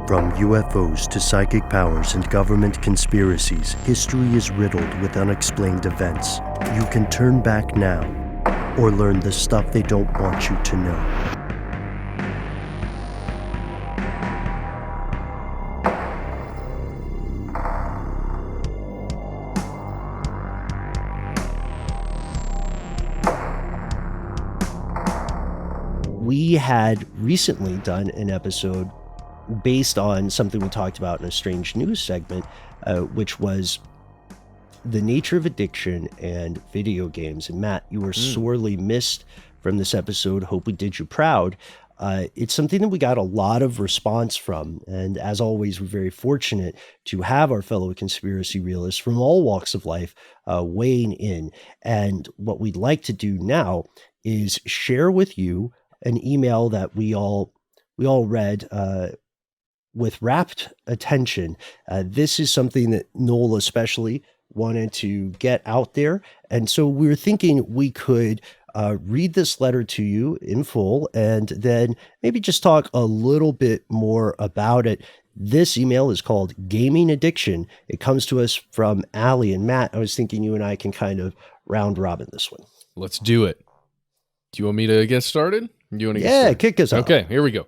From UFOs to psychic powers and government conspiracies, history is riddled with unexplained events. You can turn back now or learn the stuff they don't want you to know. We had recently done an episode based on something we talked about in a strange news segment, which was the nature of addiction and video games. And Matt, you were sorely missed from this episode. Hope we did you proud. It's something that we got a lot of response from. And as always, we're very fortunate to have our fellow conspiracy realists from all walks of life weighing in. And what we'd like to do now is share with you an email that we all read with rapt attention. This is something that Noel especially wanted to get out there. And so we were thinking we could read this letter to you in full and then maybe just talk a little bit more about it. This email is called Gaming Addiction. It comes to us from Allie. And Matt, I was thinking you and I can kind of round robin this one. Let's do it. Do you want me to get started? Do you want to get started? Kick us off. Okay, here we go.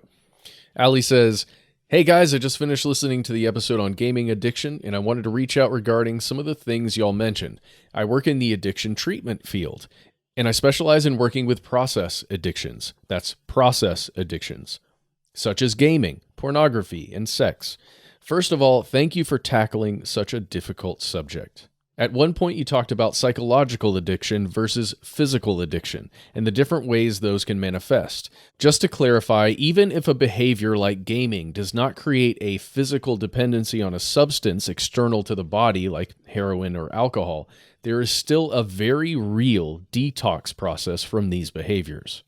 Allie says, "Hey guys, I just finished listening to the episode on gaming addiction, and I wanted to reach out regarding some of the things y'all mentioned. I work in the addiction treatment field, and I specialize in working with process addictions. That's process addictions, such as gaming, pornography, and sex. First of all, thank you for tackling such a difficult subject. At one point, you talked about psychological addiction versus physical addiction and the different ways those can manifest. Just to clarify, even if a behavior like gaming does not create a physical dependency on a substance external to the body like heroin or alcohol, there is still a very real detox process from these behaviors."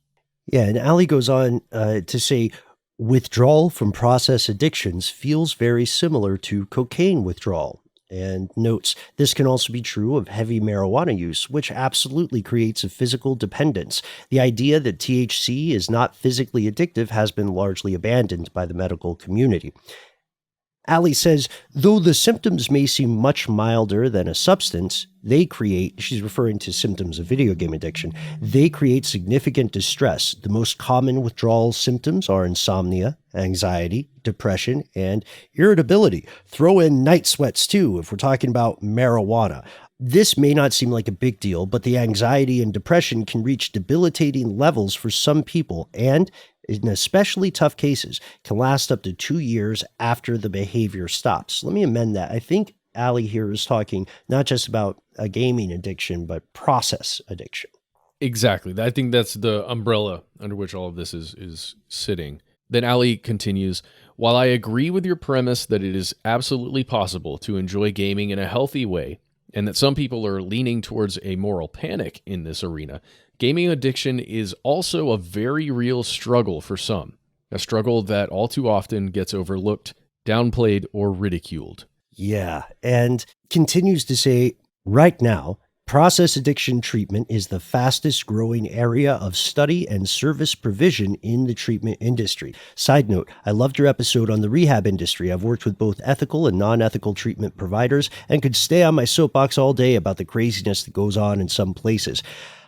Yeah, and Allie goes on to say, withdrawal from process addictions feels very similar to cocaine withdrawal. And notes, this can also be true of heavy marijuana use, which absolutely creates a physical dependence. The idea that THC is not physically addictive has been largely abandoned by the medical community. Allie says, though the symptoms may seem much milder than a substance, they create, she's referring to symptoms of video game addiction, they create significant distress. The most common withdrawal symptoms are insomnia, anxiety, depression, and irritability. Throw in night sweats too, if we're talking about marijuana. This may not seem like a big deal, but the anxiety and depression can reach debilitating levels for some people, and in especially tough cases, can last up to 2 years after the behavior stops. Let me amend that. I think Allie here is talking not just about a gaming addiction, but process addiction. Exactly. I think that's the umbrella under which all of this is sitting. Then Allie continues, "While I agree with your premise that it is absolutely possible to enjoy gaming in a healthy way, and that some people are leaning towards a moral panic in this arena, gaming addiction is also a very real struggle for some, a struggle that all too often gets overlooked, downplayed, or ridiculed." Yeah, and continues to say, right now, process addiction treatment is the fastest growing area of study and service provision in the treatment industry. Side note, I loved your episode on the rehab industry. I've worked with both ethical and non-ethical treatment providers and could stay on my soapbox all day about the craziness that goes on in some places.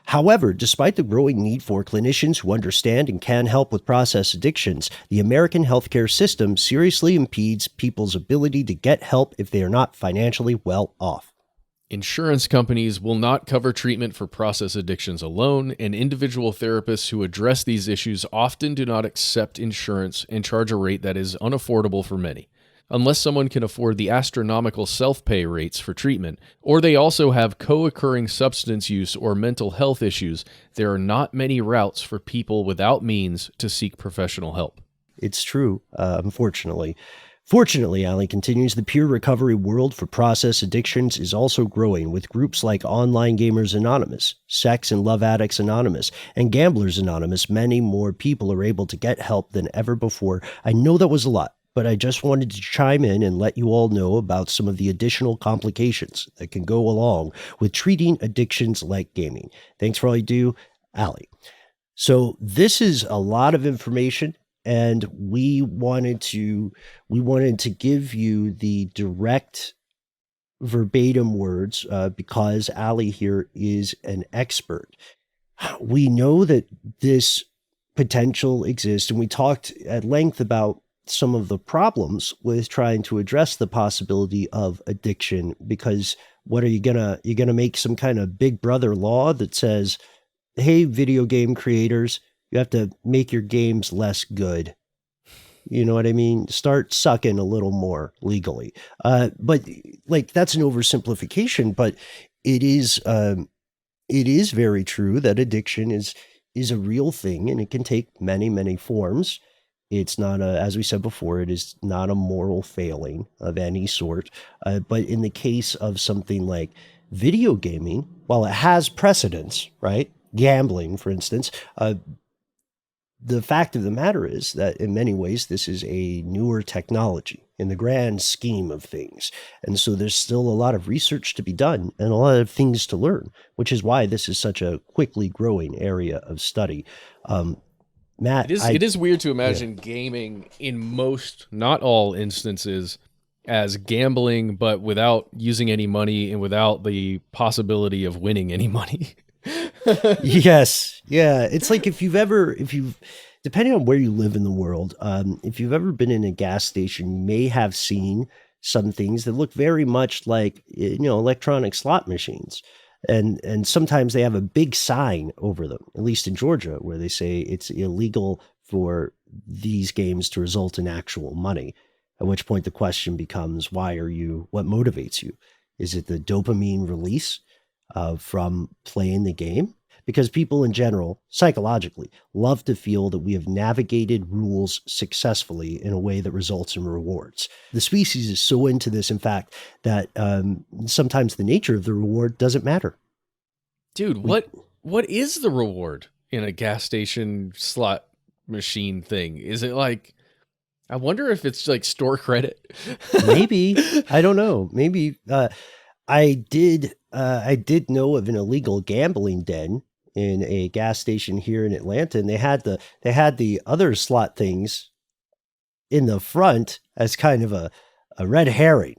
However, despite the growing need for clinicians who understand and can help with process addictions, the American healthcare system seriously impedes people's ability to get help if they are not financially well off. Insurance companies will not cover treatment for process addictions alone, and individual therapists who address these issues often do not accept insurance and charge a rate that is unaffordable for many. Unless someone can afford the astronomical self-pay rates for treatment, or they also have co-occurring substance use or mental health issues, there are not many routes for people without means to seek professional help. It's true, unfortunately. Fortunately, Allie continues, the peer recovery world for process addictions is also growing with groups like Online Gamers Anonymous, Sex and Love Addicts Anonymous, and Gamblers Anonymous. Many more people are able to get help than ever before. I know that was a lot, but I just wanted to chime in and let you all know about some of the additional complications that can go along with treating addictions like gaming. Thanks for all you do, Allie. So this is a lot of information. and we wanted to give you the direct verbatim words because Ali here is an expert. We know that this potential exists, and we talked at length about some of the problems with trying to address the possibility of addiction, because what are you're gonna make some kind of big brother law that says, hey, video game creators, you have to make your games less good? You know what I mean? Start sucking a little more legally. But like, that's an oversimplification, but it is it is very true that addiction is a real thing, and it can take many forms. It's not a, as we said before, it is not a moral failing of any sort. But in the case of something like video gaming, while it has precedence, right? Gambling, for instance, the fact of the matter is that in many ways, this is a newer technology in the grand scheme of things. And so there's still a lot of research to be done and a lot of things to learn, which is why this is such a quickly growing area of study. Matt, it is weird to imagine gaming in most, not all instances, as gambling, but without using any money and without the possibility of winning any money. Yes. Yeah. It's like if you've, depending on where you live in the world, if you've ever been in a gas station, you may have seen some things that look very much like, electronic slot machines. And sometimes they have a big sign over them, at least in Georgia, where they say it's illegal for these games to result in actual money. At which point the question becomes, what motivates you? Is it the dopamine release from playing the game? Because people in general, psychologically, love to feel that we have navigated rules successfully in a way that results in rewards. The species is so into this, in fact, that sometimes the nature of the reward doesn't matter. Dude, what is the reward in a gas station slot machine thing? Is it like, I wonder if it's like store credit. Maybe. I don't know. Maybe. I did know of an illegal gambling den in a gas station here in Atlanta, and they had the other slot things in the front as kind of a red herring,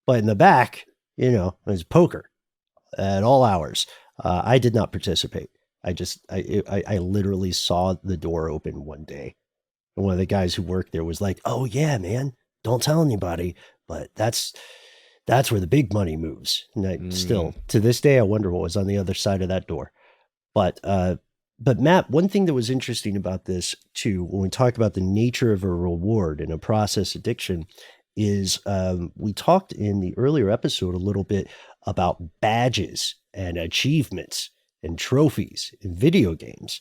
but in the back, it was poker at all hours. I did not participate. I literally saw the door open one day, and one of the guys who worked there was like, "Oh yeah, man, don't tell anybody, but that's where the big money moves." And still, to this day, I wonder what was on the other side of that door. But Matt, one thing that was interesting about this too, when we talk about the nature of a reward in a process addiction, is we talked in the earlier episode a little bit about badges and achievements and trophies in video games.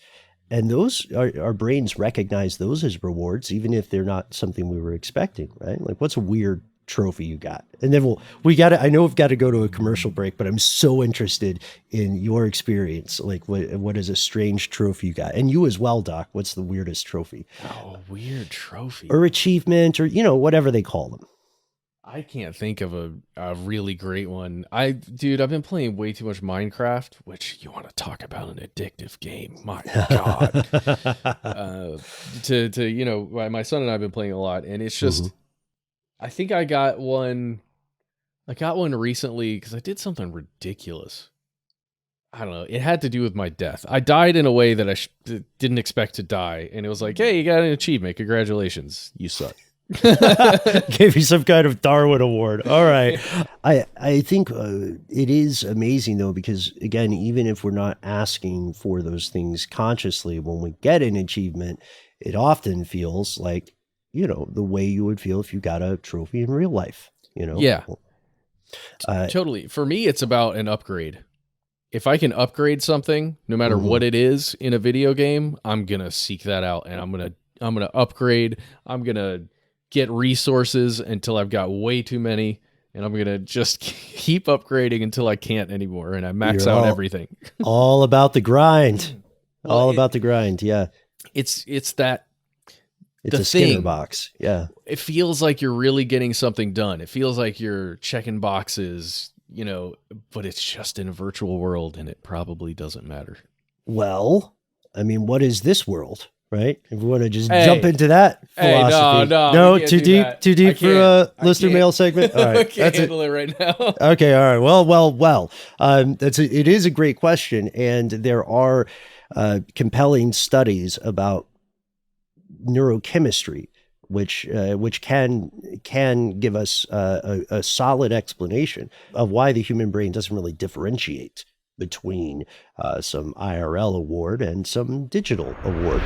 And those, our brains recognize those as rewards, even if they're not something we were expecting, right? Like, what's a weird trophy you got? And then I know we've got to go to a commercial break, but I'm so interested in your experience. Like, what is a strange trophy you got? And you as well, Doc. What's the weirdest trophy? Oh, weird trophy. Or achievement, or, whatever they call them. I can't think of a really great one. Dude, I've been playing way too much Minecraft, which, you want to talk about an addictive game. My God. My son and I have been playing a lot, and it's just, I think I got one recently because I did something ridiculous. I don't know. It had to do with my death. I died in a way that I didn't expect to die. And it was like, hey, you got an achievement. Congratulations. You suck. Gave you some kind of Darwin Award. All right. I think it is amazing, though, because, again, even if we're not asking for those things consciously, when we get an achievement, it often feels like, the way you would feel if you got a trophy in real life, Yeah. Totally. For me, it's about an upgrade. If I can upgrade something, no matter what it is in a video game, I'm going to seek that out, and I'm going to upgrade. I'm going to get resources until I've got way too many, and I'm going to just keep upgrading until I can't anymore, and I max out everything. All about the grind. About the grind, yeah. It's a Skinner box, yeah. It feels like you're really getting something done. It feels like you're checking boxes, but it's just in a virtual world, and it probably doesn't matter. Well, I mean, what is this world? right? If we want to just Hey. jump into that Hey, no, philosophy. no, we can't too do deep, that. too I deep for can't. a listener mail segment. All right, I can't handle it right now. Okay, all right. Well. It is a great question, and there are compelling studies about neurochemistry, which can give us a solid explanation of why the human brain doesn't really differentiate between some IRL award and some digital award.